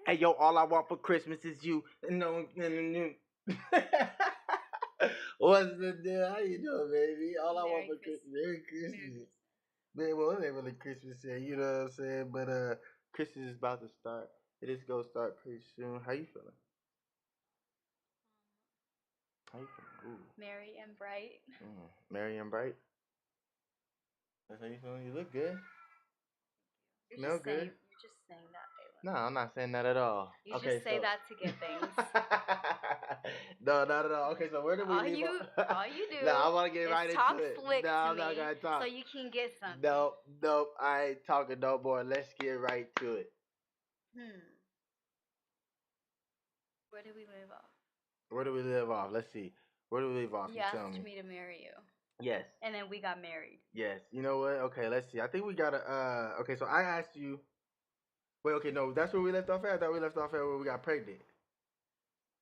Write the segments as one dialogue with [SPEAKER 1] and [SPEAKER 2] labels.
[SPEAKER 1] Hey, yo, all I want for Christmas is you. No, no, no, no. What's the deal? How you doing, baby? All I want
[SPEAKER 2] Merry
[SPEAKER 1] for Christmas. Merry
[SPEAKER 2] Merry
[SPEAKER 1] Christmas.
[SPEAKER 2] Christmas.
[SPEAKER 1] Man, well, it ain't really Christmas yet, you know what I'm saying? But Christmas is about to start. It is gonna start pretty soon. How you feeling? How you feeling? Ooh.
[SPEAKER 2] Merry and bright.
[SPEAKER 1] Merry and bright. That's how you feeling? You look good.
[SPEAKER 2] You're
[SPEAKER 1] Smell
[SPEAKER 2] just saying
[SPEAKER 1] good.
[SPEAKER 2] you're just saying that, Daylon.
[SPEAKER 1] No, I'm not saying that at all.
[SPEAKER 2] You
[SPEAKER 1] Okay,
[SPEAKER 2] just say
[SPEAKER 1] so
[SPEAKER 2] that to get things.
[SPEAKER 1] no, not at all. Okay, so where do we
[SPEAKER 2] all
[SPEAKER 1] leave
[SPEAKER 2] you
[SPEAKER 1] off?
[SPEAKER 2] all you do
[SPEAKER 1] No, I want to get
[SPEAKER 2] is
[SPEAKER 1] right into
[SPEAKER 2] talk
[SPEAKER 1] it.
[SPEAKER 2] slick
[SPEAKER 1] No,
[SPEAKER 2] to
[SPEAKER 1] I'm not
[SPEAKER 2] me
[SPEAKER 1] gonna talk.
[SPEAKER 2] so you can get something.
[SPEAKER 1] Nope. I ain't talking no more. Let's get right to it.
[SPEAKER 2] Where do we leave off?
[SPEAKER 1] Where do we live off? Let's see. Where do we leave off?
[SPEAKER 2] You
[SPEAKER 1] tell
[SPEAKER 2] asked
[SPEAKER 1] me.
[SPEAKER 2] me to marry you.
[SPEAKER 1] Yes.
[SPEAKER 2] And then we got married.
[SPEAKER 1] Yes. You know what? Okay, let's see. I think we gotta. Okay, so I asked you. Wait. Okay, no, that's where we left off at. I thought we left off at where we got pregnant.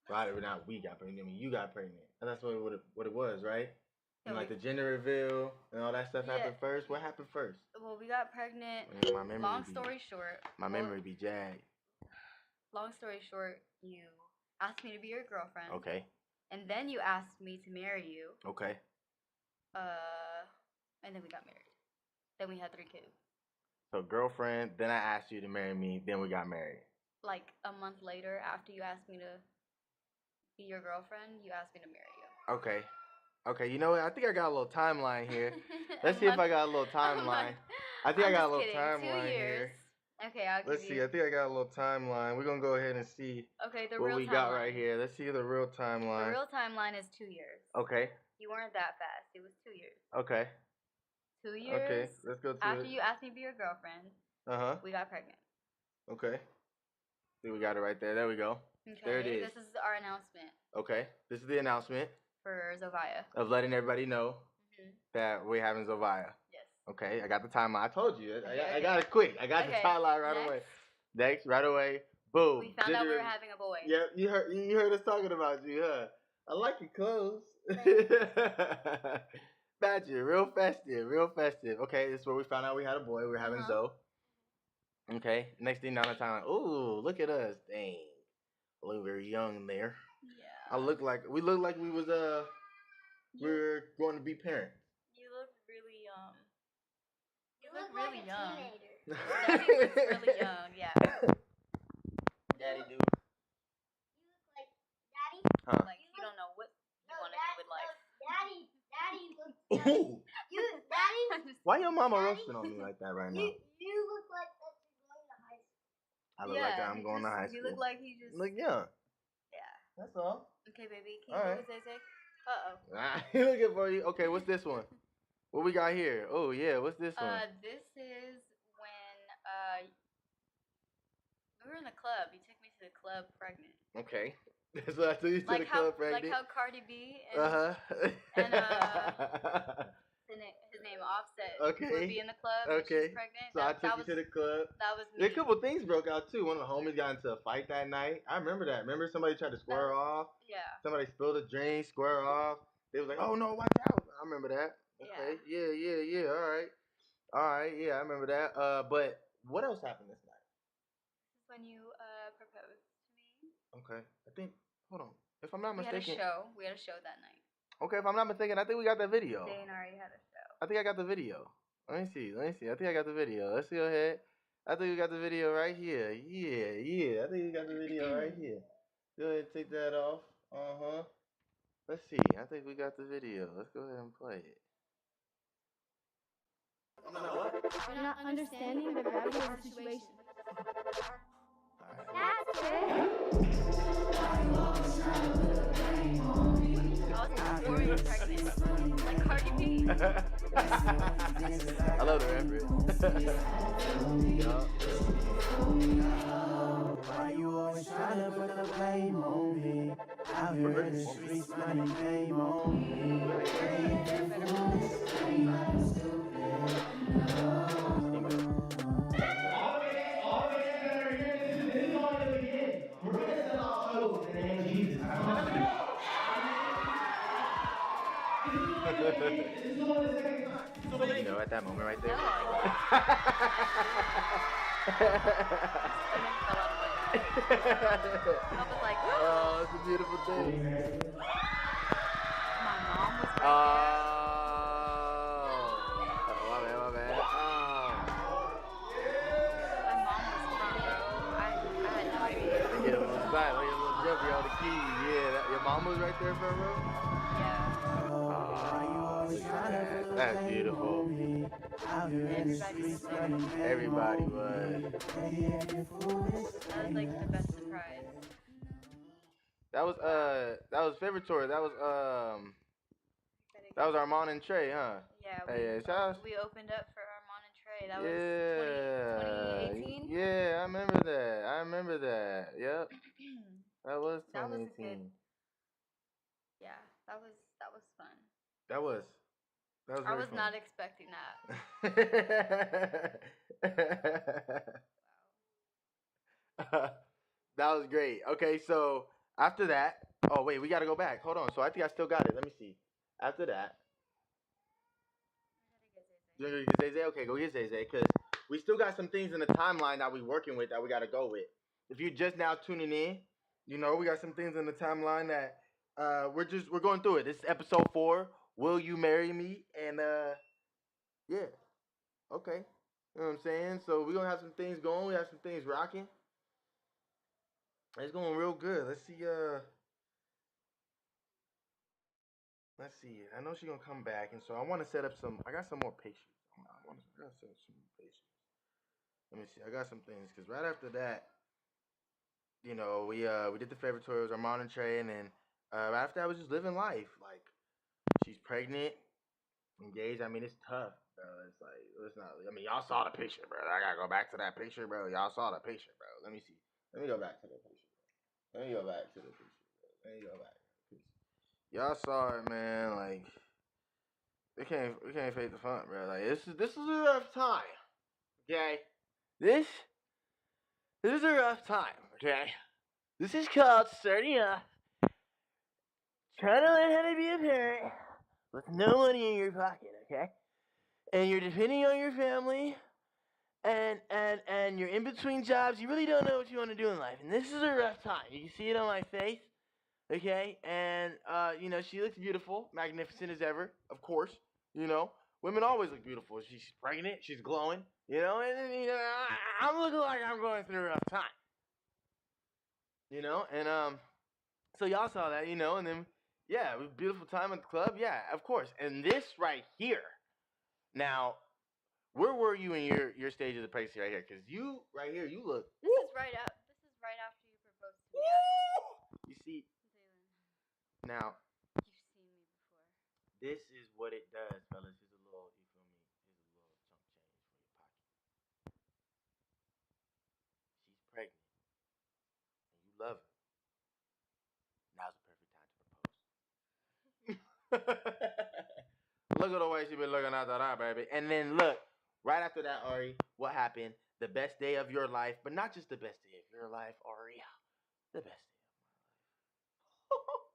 [SPEAKER 1] Right, not we got pregnant. I mean, you got pregnant. And that's what it was, right? And like the gender reveal and all that stuff happened first. What happened first?
[SPEAKER 2] Well, we got pregnant.
[SPEAKER 1] My memory
[SPEAKER 2] long story short.
[SPEAKER 1] My memory be jagged.
[SPEAKER 2] Long story short, you asked me to be your girlfriend.
[SPEAKER 1] Okay.
[SPEAKER 2] And then you asked me to marry you.
[SPEAKER 1] Okay.
[SPEAKER 2] And then we got married. Then we had 3 kids.
[SPEAKER 1] So girlfriend, then I asked you to marry me, then we got married.
[SPEAKER 2] Like a month later, after you asked me to be your girlfriend, you asked me to marry you.
[SPEAKER 1] Okay. Okay, you know what? I think I got a little timeline here. Let's see if I got a little timeline. I think I got a little timeline here.
[SPEAKER 2] Okay, I'll give you.
[SPEAKER 1] Let's see. I think I got a little timeline. We're gonna go ahead and see what we got right here. Let's see the real timeline.
[SPEAKER 2] The real timeline is 2 years.
[SPEAKER 1] Okay.
[SPEAKER 2] You weren't that fast. It was 2 years.
[SPEAKER 1] Okay.
[SPEAKER 2] 2 years.
[SPEAKER 1] Okay, let's go to
[SPEAKER 2] after you asked me to be your girlfriend. We got pregnant.
[SPEAKER 1] Okay. See, we got it right there. There we go.
[SPEAKER 2] Okay.
[SPEAKER 1] There it is.
[SPEAKER 2] This is our announcement.
[SPEAKER 1] Okay. This is the announcement.
[SPEAKER 2] For Zovaya.
[SPEAKER 1] Of letting everybody know that we're having Zovaya.
[SPEAKER 2] Yes.
[SPEAKER 1] Okay, I got the timeline. I told you. I got it quick. I got the timeline right away. Next, right away. Boom.
[SPEAKER 2] We found out we were having a boy.
[SPEAKER 1] Yeah, you heard us talking about you, huh? I like your clothes. Badger, real festive. Okay, this is where we found out we had a boy. We're having Zoe. Okay, next thing down the timeline. Ooh, look at us. Dang. A little very young there.
[SPEAKER 2] Yeah.
[SPEAKER 1] We look like we was we were going to be parents.
[SPEAKER 2] You look really
[SPEAKER 3] You look really like
[SPEAKER 2] young.
[SPEAKER 3] A teenager.
[SPEAKER 2] Daddy looks really young, yeah.
[SPEAKER 1] Daddy do.
[SPEAKER 3] You look like Daddy.
[SPEAKER 1] Huh?
[SPEAKER 2] Like you don't know what you want to do with life.
[SPEAKER 3] Daddy looks like Daddy.
[SPEAKER 1] Why your mama roasting on me like that right now?
[SPEAKER 3] You look like that you're going to high school.
[SPEAKER 1] I look like I'm going to high school.
[SPEAKER 2] You look like he just
[SPEAKER 1] look young.
[SPEAKER 2] Yeah.
[SPEAKER 1] That's all.
[SPEAKER 2] Okay, baby. Can you do what they say?
[SPEAKER 1] Uh-oh. He looking for you. Okay, what's this one? What we got here? Oh, yeah. What's this one?
[SPEAKER 2] This is when we were in the club. You took me to the club pregnant.
[SPEAKER 1] Okay. So I took you to the club pregnant.
[SPEAKER 2] Like how Cardi B and his name Offset would be in the club and she's pregnant.
[SPEAKER 1] So I took you to the club.
[SPEAKER 2] That was me.
[SPEAKER 1] A couple things broke out too. One of the homies got into a fight that night. I remember that. Remember somebody tried to square her off?
[SPEAKER 2] Yeah.
[SPEAKER 1] Somebody spilled a drink, square her off. They was like, oh no, watch out. I remember that. Okay. Yeah. All right. Yeah, I remember that. But what else happened this night?
[SPEAKER 2] This is when you proposed to me.
[SPEAKER 1] Okay. I think, hold on. If I'm not mistaken.
[SPEAKER 2] We had a show that night.
[SPEAKER 1] Okay, if I'm not mistaken, I think we got that video.
[SPEAKER 2] Dane already had a show.
[SPEAKER 1] I think I got the video. Let me see. I think I got the video. Let's go ahead. I think we got the video right here. Yeah. I think we got the video right here. Go ahead and take that off. Let's see. I think we got the video. Let's go ahead and play it.
[SPEAKER 4] You're not understanding the gravity of the situation.
[SPEAKER 3] That's it.
[SPEAKER 2] I was before we were pregnant. Like Cardi B.
[SPEAKER 1] I love the reference.
[SPEAKER 5] Why you always trying to put the blame on me? Out here in the streets, running game on me.
[SPEAKER 1] You know, at that moment right there.
[SPEAKER 2] No, was like,
[SPEAKER 1] oh, it's a beautiful thing.
[SPEAKER 2] my mom was right
[SPEAKER 1] Oh, my bad, my bad. Oh.
[SPEAKER 2] there. My mom was front row. I had no idea.
[SPEAKER 1] Look at him on the side, look at him jumpy on the key. Yeah, your mom was right there front row?
[SPEAKER 2] Yeah.
[SPEAKER 1] Oh, look at that. That's beautiful. Everybody was.
[SPEAKER 2] That was like the best surprise.
[SPEAKER 1] That was favorite tour. That was Armand and Trey, huh?
[SPEAKER 2] Yeah,
[SPEAKER 1] Hey, shout out.
[SPEAKER 2] we opened up for Armand and Trey. That
[SPEAKER 1] Yeah.
[SPEAKER 2] was 2018.
[SPEAKER 1] Yeah, I remember that. Yep. That was
[SPEAKER 2] That was a
[SPEAKER 1] 2018.
[SPEAKER 2] good. Yeah, that was fun.
[SPEAKER 1] That was
[SPEAKER 2] I
[SPEAKER 1] very
[SPEAKER 2] was
[SPEAKER 1] fun.
[SPEAKER 2] not expecting that.
[SPEAKER 1] That was great. Okay, so after that, oh wait, we gotta go back. Hold on. So I think I still got it. Let me see. After that, you gonna get Zay Zay? Okay, go get Zay Zay, because we still got some things in the timeline that we working with that we gotta go with. If you're just now tuning in, you know we got some things in the timeline that we're going through it. This is episode 4. Will you marry me? And yeah, okay. You know what I'm saying? So we're gonna have some things going. We have some things rocking. It's going real good. Let's see. Let's see. I know she's gonna come back, and so I want to set up some. I got some more pictures. I gotta set up some pictures. Let me see. I got some things because right after that, you know, we did the favorite tour. It was Armand and Trey, and then right after that, I was just living life. Like she's pregnant, engaged. I mean, it's tough, bro. It's like it's not. I mean, y'all saw the picture, bro. I gotta go back to that picture, bro. Y'all saw the picture, bro. Let me see. Let me go back to the picture. Let me go back to the picture. Let me go back. Y'all saw it, man. Like we can't fake the fun, bro. Like this is a rough time. Okay, this is a rough time. Okay, this is called starting up, trying to learn how to be a parent with no money in your pocket. Okay, and you're depending on your family. And you're in between jobs. You really don't know what you want to do in life. And this is a rough time. You can see it on my face. Okay? And, you know, she looks beautiful. Magnificent as ever, of course. You know, women always look beautiful. She's pregnant. She's glowing. You know? And, you know, I'm looking like I'm going through a rough time. You know? And, so y'all saw that, you know. And then, yeah, it was a beautiful time at the club. Yeah, of course. And this right here. Now... where were you in your stage of the pregnancy right here? Because you, right here, you look...
[SPEAKER 2] This is right after you proposed to me.
[SPEAKER 1] You see...
[SPEAKER 2] Zaylen,
[SPEAKER 1] now,
[SPEAKER 2] you've seen me before.
[SPEAKER 1] this is what it does, fellas. Here's a little, you feel me? Here's a little chunk change for your pocket. She's pregnant. And you love her. Now's the perfect time to propose. Look at the way she been looking after that, baby. And then look, right after that, Ari, what happened? The best day of your life, but not just the best day of your life, Ari. The best day of my life.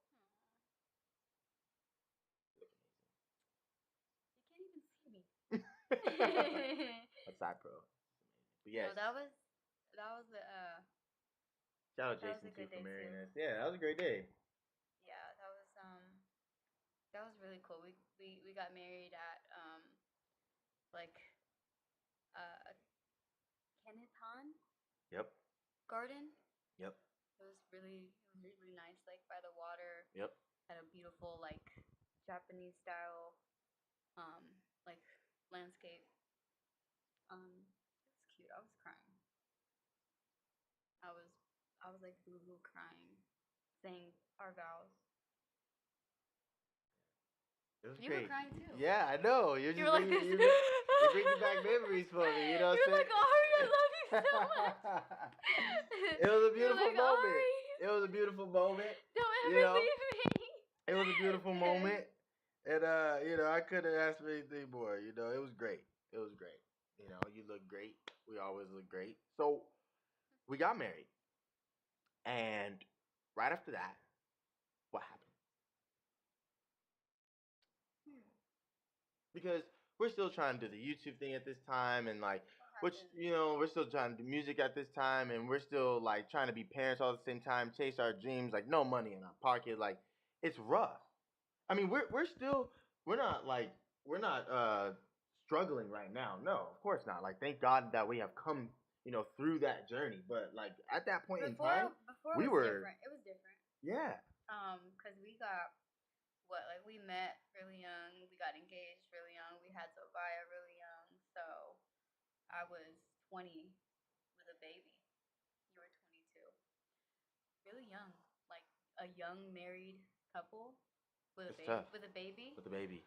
[SPEAKER 2] You can't even see me.
[SPEAKER 1] A side pro. But yes.
[SPEAKER 2] No, that was
[SPEAKER 1] Shout out
[SPEAKER 2] that was
[SPEAKER 1] Jason
[SPEAKER 2] a good
[SPEAKER 1] too for
[SPEAKER 2] day,
[SPEAKER 1] marrying
[SPEAKER 2] too.
[SPEAKER 1] us. Yeah, that was a great day.
[SPEAKER 2] yeah, that was really cool. We got married at like Kenneth Hahn
[SPEAKER 1] Yep.
[SPEAKER 2] Garden.
[SPEAKER 1] Yep.
[SPEAKER 2] It was really nice, like by the water.
[SPEAKER 1] Yep.
[SPEAKER 2] Had a beautiful like Japanese style like landscape. It was cute. I was crying. I was like boo-hoo crying, saying our vows.
[SPEAKER 1] It was
[SPEAKER 2] You
[SPEAKER 1] great.
[SPEAKER 2] were crying too.
[SPEAKER 1] Yeah, I know. You're just
[SPEAKER 2] You were like
[SPEAKER 1] bringing,
[SPEAKER 2] this.
[SPEAKER 1] you're bringing back memories for me. You know what I'm
[SPEAKER 2] You're
[SPEAKER 1] saying?
[SPEAKER 2] like, Ari, I love you so much.
[SPEAKER 1] It was a
[SPEAKER 2] You're
[SPEAKER 1] beautiful
[SPEAKER 2] like,
[SPEAKER 1] moment.
[SPEAKER 2] Ari,
[SPEAKER 1] It was a beautiful moment.
[SPEAKER 2] don't
[SPEAKER 1] You
[SPEAKER 2] ever
[SPEAKER 1] know?
[SPEAKER 2] leave me.
[SPEAKER 1] It was a beautiful moment. And you know, I couldn't ask for anything more. You know, it was great. It was great. You know, you look great. We always look great. So we got married. And right after that, what happened? Because we're still trying to do the YouTube thing at this time, and like which we're still trying to do music at this time, and we're still like trying to be parents all at the same time, chase our dreams, like no money in our pocket, like it's rough. I mean, we're not like we're not struggling right now. No, of course not. Like thank God that we have come through that journey. But like at that point in time,
[SPEAKER 2] before
[SPEAKER 1] we
[SPEAKER 2] it was
[SPEAKER 1] were
[SPEAKER 2] different. It was different.
[SPEAKER 1] yeah.
[SPEAKER 2] Cause we got we met really young. We got engaged really young. We had Sophia really young. So I was 20 with a baby. You were 22. Really young, like a young married couple with
[SPEAKER 1] It's tough.
[SPEAKER 2] with a baby.
[SPEAKER 1] With the baby.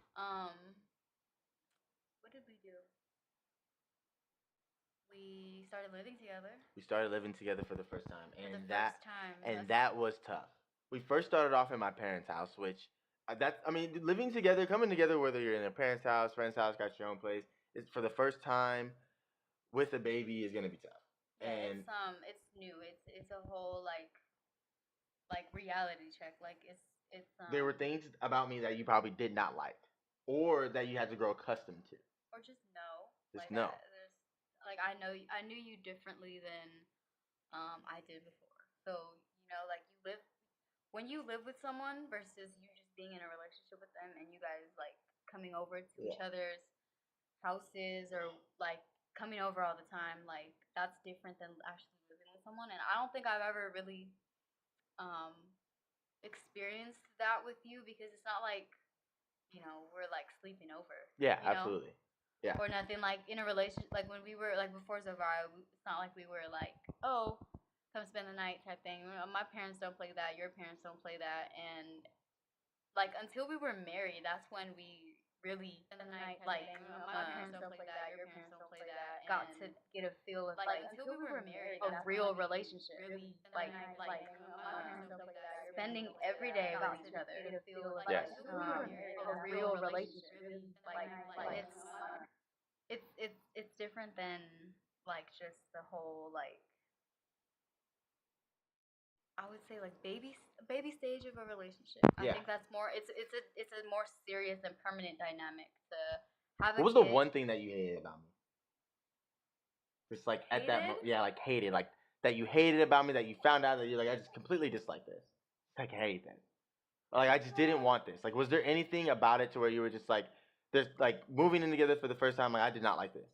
[SPEAKER 2] What did we do? We started living together.
[SPEAKER 1] We started living together for the first time,
[SPEAKER 2] For
[SPEAKER 1] and
[SPEAKER 2] the first time.
[SPEAKER 1] that was tough. We first started off in my parents' house, which living together, coming together, whether you're in a parents' house, friend's house, got your own place, it's for the first time with a baby is gonna be tough.
[SPEAKER 2] Yeah,
[SPEAKER 1] And
[SPEAKER 2] it's new. It's a whole like reality check. Like it's
[SPEAKER 1] there were things about me that you probably did not like, or that you had to grow accustomed to.
[SPEAKER 2] or just know.
[SPEAKER 1] Just
[SPEAKER 2] like
[SPEAKER 1] know.
[SPEAKER 2] I knew you differently than I did before. So like when you live with someone versus you just being in a relationship with them and you guys like coming over to each other's houses or like coming over all the time, like that's different than actually living with someone. And I don't think I've ever really experienced that with you because it's not like we're like sleeping over.
[SPEAKER 1] Yeah, absolutely. Yeah.
[SPEAKER 2] Or nothing like in a relationship. Like when we were like before Zavara, it's not like we were like, oh, come spend the night type thing. My parents don't play that. Your parents don't play that. And like until we were married, that's when we really spend the night. Like my parents don't play that. Your parents don't play that. Got to get a feel of like until we were married, a real relationship. Really like spending every day with each other. Get a feel of
[SPEAKER 1] Yes.
[SPEAKER 2] a real relationship. Like it's different than like just the whole like I would say like baby stage of a relationship.
[SPEAKER 1] Yeah.
[SPEAKER 2] I think that's more. It's a more serious and permanent dynamic to have.
[SPEAKER 1] What was the one thing that you hated about me? Just like at that moment, yeah, like hated, like that you hated about me, that you found out that you're like I just completely dislike this. Like I hate this. Like I just didn't want this. Like was there anything about it to where you were just like, there's like moving in together for the first time, like I did not like this.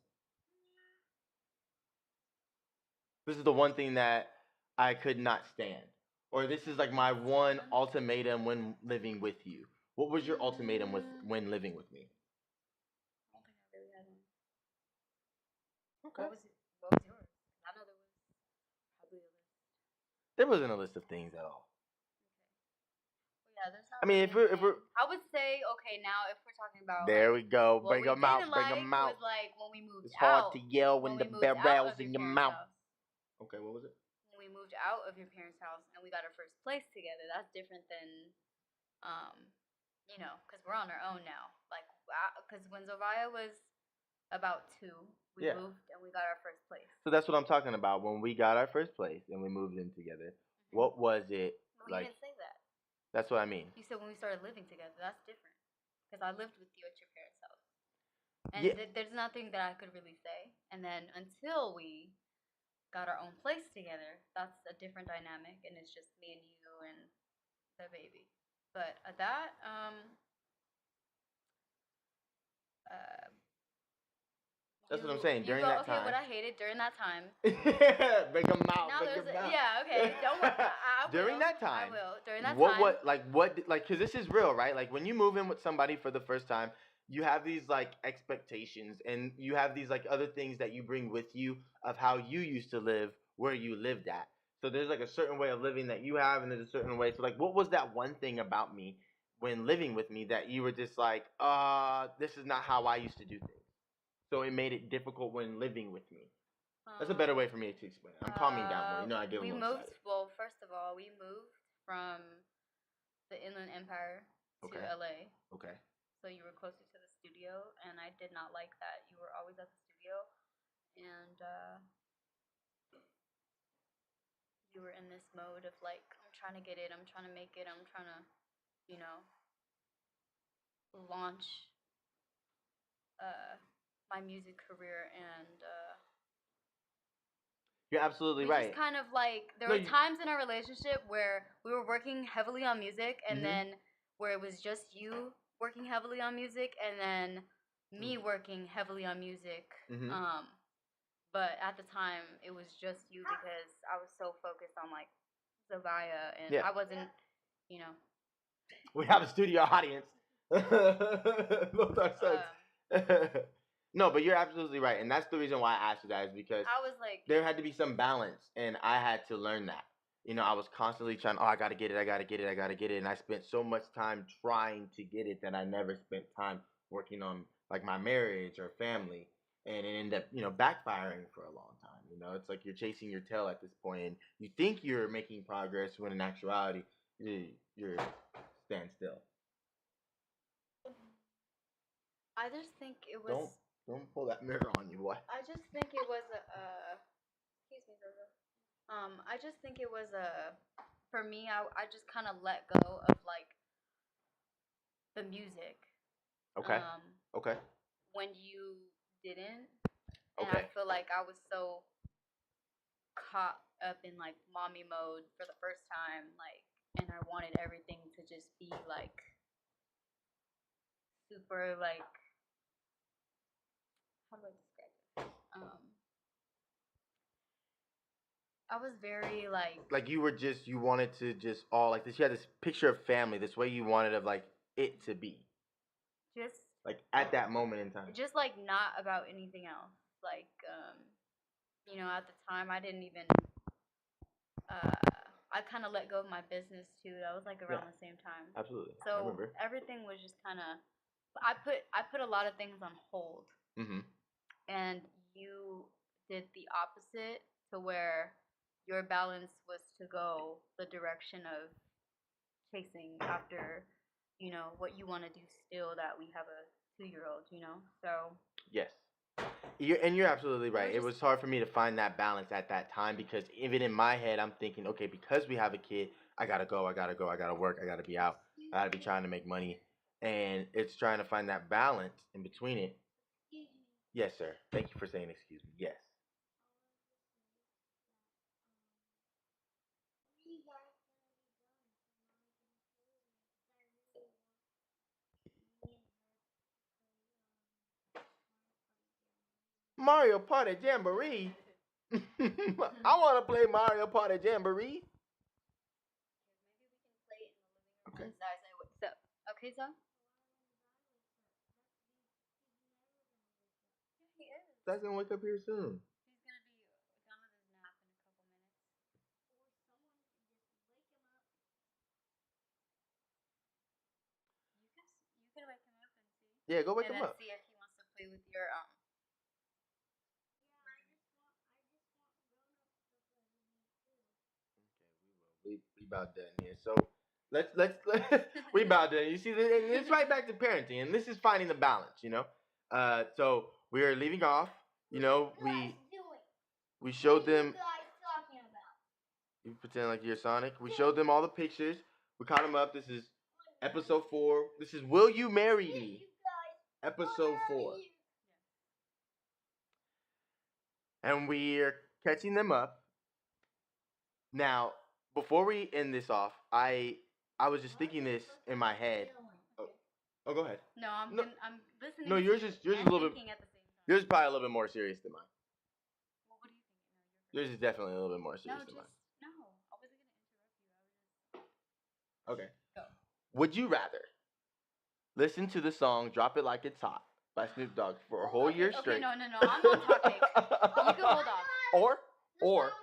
[SPEAKER 1] This is the one thing that I could not stand. Or this is like my one ultimatum when living with you. What was your ultimatum when living with me?
[SPEAKER 2] I don't think I really had one.
[SPEAKER 1] Okay.
[SPEAKER 2] What was yours? I know there was probably a list.
[SPEAKER 1] There wasn't a list of things at all.
[SPEAKER 2] Well, yeah, there's not.
[SPEAKER 1] I mean,
[SPEAKER 2] really
[SPEAKER 1] if we're
[SPEAKER 2] I would say okay now if we're talking about
[SPEAKER 1] there we go.
[SPEAKER 2] what
[SPEAKER 1] Bring
[SPEAKER 2] we
[SPEAKER 1] them out.
[SPEAKER 2] didn't
[SPEAKER 1] Bring
[SPEAKER 2] like
[SPEAKER 1] them out.
[SPEAKER 2] was like when we moved
[SPEAKER 1] It's
[SPEAKER 2] out.
[SPEAKER 1] hard to yell when the
[SPEAKER 2] we moved out
[SPEAKER 1] barrel's
[SPEAKER 2] of
[SPEAKER 1] in
[SPEAKER 2] your
[SPEAKER 1] your
[SPEAKER 2] parents'
[SPEAKER 1] mouth.
[SPEAKER 2] house.
[SPEAKER 1] Okay, what was it?
[SPEAKER 2] When we moved out of your parents' house and we got our first place together, that's different than, because we're on our own now. Like, because when Zovaya was about 2, we moved and we got our first place.
[SPEAKER 1] So that's what I'm talking about. When we got our first place and we moved in together, what was it like?
[SPEAKER 2] You didn't say that.
[SPEAKER 1] That's what I mean.
[SPEAKER 2] You said when we started living together. That's different. Because I lived with you at your parents' house. And there's nothing that I could really say. And then until we got our own place together, that's a different dynamic, and it's just me and you and the baby. But that's
[SPEAKER 1] what I'm saying. During that time.
[SPEAKER 2] Okay, what I hated during that time.
[SPEAKER 1] Break them out.
[SPEAKER 2] Now
[SPEAKER 1] break them out.
[SPEAKER 2] yeah, okay. Don't worry. I will.
[SPEAKER 1] During that time.
[SPEAKER 2] I will. During that
[SPEAKER 1] what,
[SPEAKER 2] time.
[SPEAKER 1] Because this is real, right? Like when you move in with somebody for the first time, you have these like expectations and you have these like other things that you bring with you of how you used to live where you lived at. So there's like a certain way of living that you have and there's a certain way. So like what was that one thing about me when living with me that you were just like, this is not how I used to do things. So it made it difficult when living with me. That's a better way for me to explain it. I'm calming down more. I get a little excited.
[SPEAKER 2] Well, first of all, we moved from the Inland Empire to LA.
[SPEAKER 1] Okay.
[SPEAKER 2] So you were closer to the studio, and I did not like that. You were always at the studio, and you were in this mode of like, I'm trying to get it, I'm trying to make it, I'm trying to, launch my music career, and
[SPEAKER 1] You're absolutely
[SPEAKER 2] we
[SPEAKER 1] right.
[SPEAKER 2] just kind of like there
[SPEAKER 1] No,
[SPEAKER 2] were times in our relationship where we were working heavily on music, and
[SPEAKER 1] Mhm.
[SPEAKER 2] then where it was just you working heavily on music, and then me working heavily on music.
[SPEAKER 1] Mhm.
[SPEAKER 2] But at the time, it was just you because I was so focused on like Zavia, and
[SPEAKER 1] Yeah.
[SPEAKER 2] I wasn't, you know.
[SPEAKER 1] We have a studio audience. Those are sons. No, but you're absolutely right, and that's the reason why I asked you that is because
[SPEAKER 2] I was like,
[SPEAKER 1] there had to be some balance, and I had to learn that. I was constantly trying. Oh, I gotta get it. I gotta get it. I gotta get it. And I spent so much time trying to get it that I never spent time working on like my marriage or family, and it ended up backfiring for a long time. It's like you're chasing your tail at this point, and you think you're making progress when in actuality you're stand still.
[SPEAKER 2] I just think it was.
[SPEAKER 1] Don't pull that mirror on you, boy.
[SPEAKER 2] I just think it was excuse me, Zozo. I just think it was for me. I just kind of let go of like the music.
[SPEAKER 1] Okay. Okay.
[SPEAKER 2] When you didn't, and
[SPEAKER 1] Okay.
[SPEAKER 2] I feel like I was so caught up in like mommy mode for the first time, like, and I wanted everything to just be like super like how do I describe it? I was very like
[SPEAKER 1] you wanted to just all like this. You had this picture of family, this way you wanted of like it to be,
[SPEAKER 2] just
[SPEAKER 1] like at that moment in time.
[SPEAKER 2] just like not about anything else. Like at the time I didn't even I kind of let go of my business too. That was like around the same time.
[SPEAKER 1] Absolutely. I
[SPEAKER 2] So
[SPEAKER 1] remember.
[SPEAKER 2] everything was just kind of I put a lot of things on hold.
[SPEAKER 1] Mm-hmm.
[SPEAKER 2] And you did the opposite to where your balance was to go the direction of chasing after what you want to do still that we have a 2-year-old, so
[SPEAKER 1] Yes. You're absolutely right. It
[SPEAKER 2] just-
[SPEAKER 1] was hard for me to find that balance at that time because even in my head, I'm thinking, okay, because we have a kid, I gotta go, I gotta work, I gotta be out, I gotta be trying to make money, and it's trying to find that balance in between it. Yes, sir. Thank you for saying excuse me. Yes. Mario Party Jamboree. I want to play Mario Party Jamboree.
[SPEAKER 2] maybe we can play it in the living room. Okay. I say what's up. Okay, so. Yeah, he is.
[SPEAKER 1] That's gonna wake up here soon.
[SPEAKER 2] He's gonna be done with his nap in a couple minutes. You can wake him up and see.
[SPEAKER 1] Yeah, go wake
[SPEAKER 2] and
[SPEAKER 1] him
[SPEAKER 2] then
[SPEAKER 1] up.
[SPEAKER 2] see if he wants to play with your
[SPEAKER 1] We about done here. So let's we about done. You see, and it's right back to parenting, and this is finding the balance. So we are leaving off. We showed them. You pretend like you're Sonic. We showed them all the pictures. We caught them up. This is episode 4. This is Will You Marry Me? Episode 4. And we're catching them up. Now, before we end this off, I was just thinking this in my head. Oh, go ahead.
[SPEAKER 2] No, I'm listening.
[SPEAKER 1] No, yours is a little bit.
[SPEAKER 2] At the same time.
[SPEAKER 1] Yours is probably a little bit more serious than mine.
[SPEAKER 2] Well, what do you think? No,
[SPEAKER 1] Yours is definitely a little bit more serious
[SPEAKER 2] no,
[SPEAKER 1] than mine.
[SPEAKER 2] no. I wasn't gonna interrupt you. I was just.
[SPEAKER 1] Okay.
[SPEAKER 2] Go.
[SPEAKER 1] Would you rather listen to the song "Drop It Like It's Hot" by Snoop Dogg for a whole year straight?
[SPEAKER 2] Okay, no. I'm on topic. You can hold off.
[SPEAKER 1] Or
[SPEAKER 3] The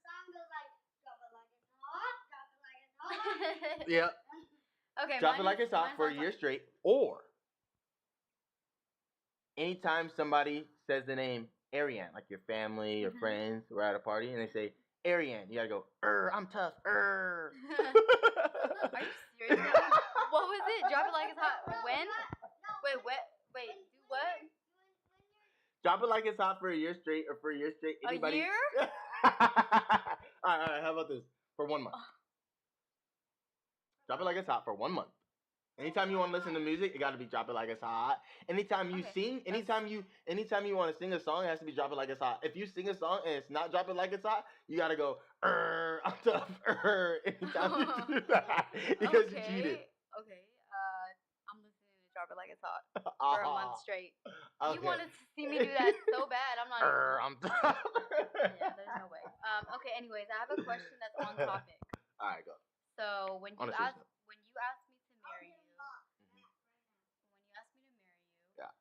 [SPEAKER 3] song goes like, drop it like it's hot, drop it like it's hot.
[SPEAKER 1] yeah,
[SPEAKER 2] Okay.
[SPEAKER 1] drop it like it's hot
[SPEAKER 2] mine's
[SPEAKER 1] for a
[SPEAKER 2] on
[SPEAKER 1] year
[SPEAKER 2] topic.
[SPEAKER 1] straight. Or anytime somebody says the name Ariane, like your family or friends were at a party and they say Ariane, you gotta go, I'm tough,
[SPEAKER 2] Are you serious? What was it? Drop it like it's hot. When? Wait, do what?
[SPEAKER 1] Drop it like it's hot for a year straight or for a year straight. Anybody?
[SPEAKER 2] A year?
[SPEAKER 1] Alright, how about this? For 1 month. Drop it like it's hot for 1 month. Anytime you want to listen to music, it got to be Drop It Like It's Hot. Anytime you
[SPEAKER 2] Okay,
[SPEAKER 1] sing, anytime you want to sing a song, it has to be Drop It Like It's Hot. If you sing a song and it's not Drop It Like It's Hot, you got to go, I'm tough, anytime you do that, because you cheated.
[SPEAKER 2] Okay. I'm listening to Drop It Like It's Hot for a month straight.
[SPEAKER 1] Okay.
[SPEAKER 2] You wanted to see me do that so bad. I'm not even.
[SPEAKER 1] I'm tough.
[SPEAKER 2] Yeah, there's no way. Okay. Anyways, I have a question that's on topic.
[SPEAKER 1] All right, go.
[SPEAKER 2] So when
[SPEAKER 1] On
[SPEAKER 2] you
[SPEAKER 1] a serious note.
[SPEAKER 2] asked me to marry you, when you asked me to marry you,
[SPEAKER 1] Yeah.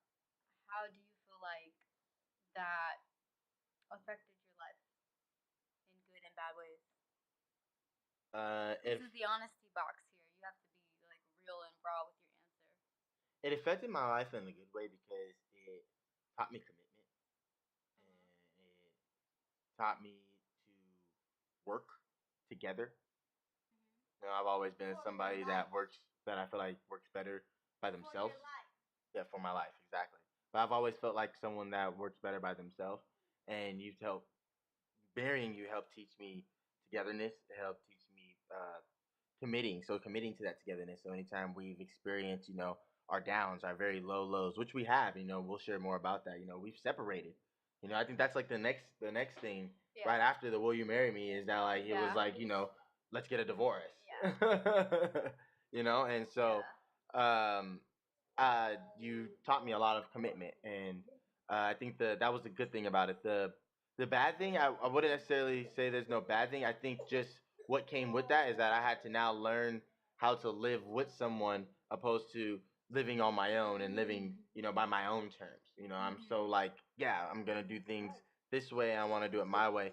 [SPEAKER 2] how do you feel like that affected your life in good and bad ways? This is the honesty box here. You have to be like real and raw with your answer.
[SPEAKER 1] It affected my life in a good way because it taught me commitment and it taught me to work together. You know, I've always been somebody that I feel like works better by themselves. Yeah, for my life, exactly. But I've always felt like someone that works better by themselves, and you've helped marrying you helped teach me togetherness. It helped teach me committing to that togetherness. So anytime we've experienced, our downs, our very low lows, which we have, we'll share more about that. We've separated. I think that's like the next thing
[SPEAKER 2] Yeah.
[SPEAKER 1] right after the "Will you marry me?" is that like it was
[SPEAKER 2] Yeah.
[SPEAKER 1] like let's get a divorce.
[SPEAKER 2] Yeah.
[SPEAKER 1] And so you taught me a lot of commitment, and I think that was the good thing about it. The bad thing, I wouldn't necessarily say there's no bad thing. I think just what came with that is that I had to now learn how to live with someone opposed to living on my own and living, by my own terms. I'm so like, yeah, I'm gonna do things this way. I want to do it my way,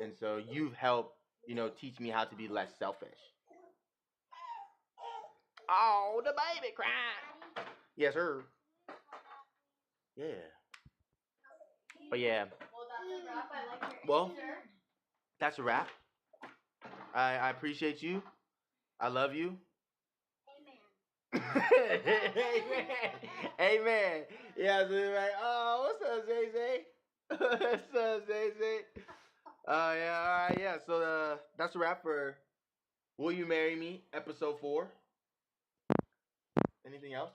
[SPEAKER 1] and so you've helped, teach me how to be less selfish. Oh, the baby crying. Yes, sir. Yeah. But yeah. Well, that's a wrap. I appreciate you. I love you. Amen. Amen. Yeah, so like, oh, what's up, Zay Zay? What's up, Zay Zay? Yeah, all right, yeah. So that's a wrap for Will You Marry Me, episode 4. Anything else?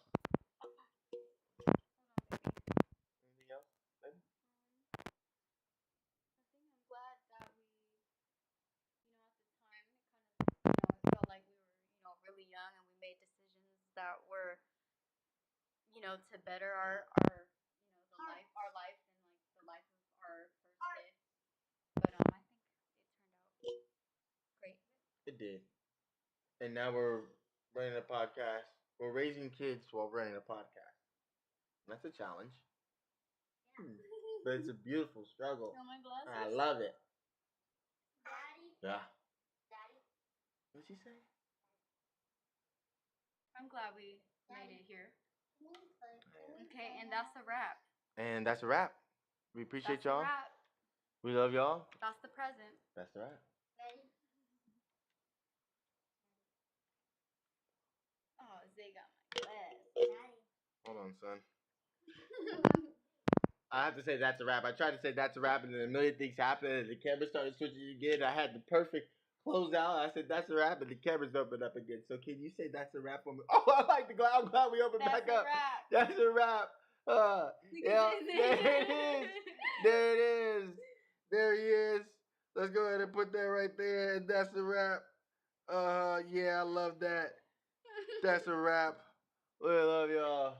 [SPEAKER 1] Anything else? Baby?
[SPEAKER 2] I think I'm glad that we, at the time, it felt like we were, really young and we made decisions that were, to better our our life and like the life of our first kid. But I think it turned out great.
[SPEAKER 1] It did. And now we're running a podcast. We're raising kids while running a podcast. That's a challenge. But it's a beautiful struggle.
[SPEAKER 2] Oh, my glasses.
[SPEAKER 1] I love it.
[SPEAKER 3] Daddy.
[SPEAKER 1] Yeah.
[SPEAKER 3] Daddy.
[SPEAKER 1] What'd she say?
[SPEAKER 2] I'm glad we made it here. Okay, and that's a wrap.
[SPEAKER 1] And that's a wrap. We appreciate
[SPEAKER 2] That's a
[SPEAKER 1] y'all.
[SPEAKER 2] wrap.
[SPEAKER 1] We love y'all.
[SPEAKER 2] That's the present.
[SPEAKER 1] That's the wrap.
[SPEAKER 3] Daddy.
[SPEAKER 2] Oh, Zay got my glass.
[SPEAKER 3] Daddy.
[SPEAKER 1] Hold on, son. I have to say that's a wrap. I tried to say that's a wrap, and then a million things happened, and the camera started switching again. I had the perfect closeout. I said that's a wrap, and the cameras opened up again. So can you say that's a wrap for me? Oh, I like the glad. I'm glad we opened back up.
[SPEAKER 2] Wrap.
[SPEAKER 1] That's a wrap. Yeah, there it is. There it is. There he is. Let's go ahead and put that right there, and that's a wrap. Yeah, I love that. That's a wrap. We love y'all.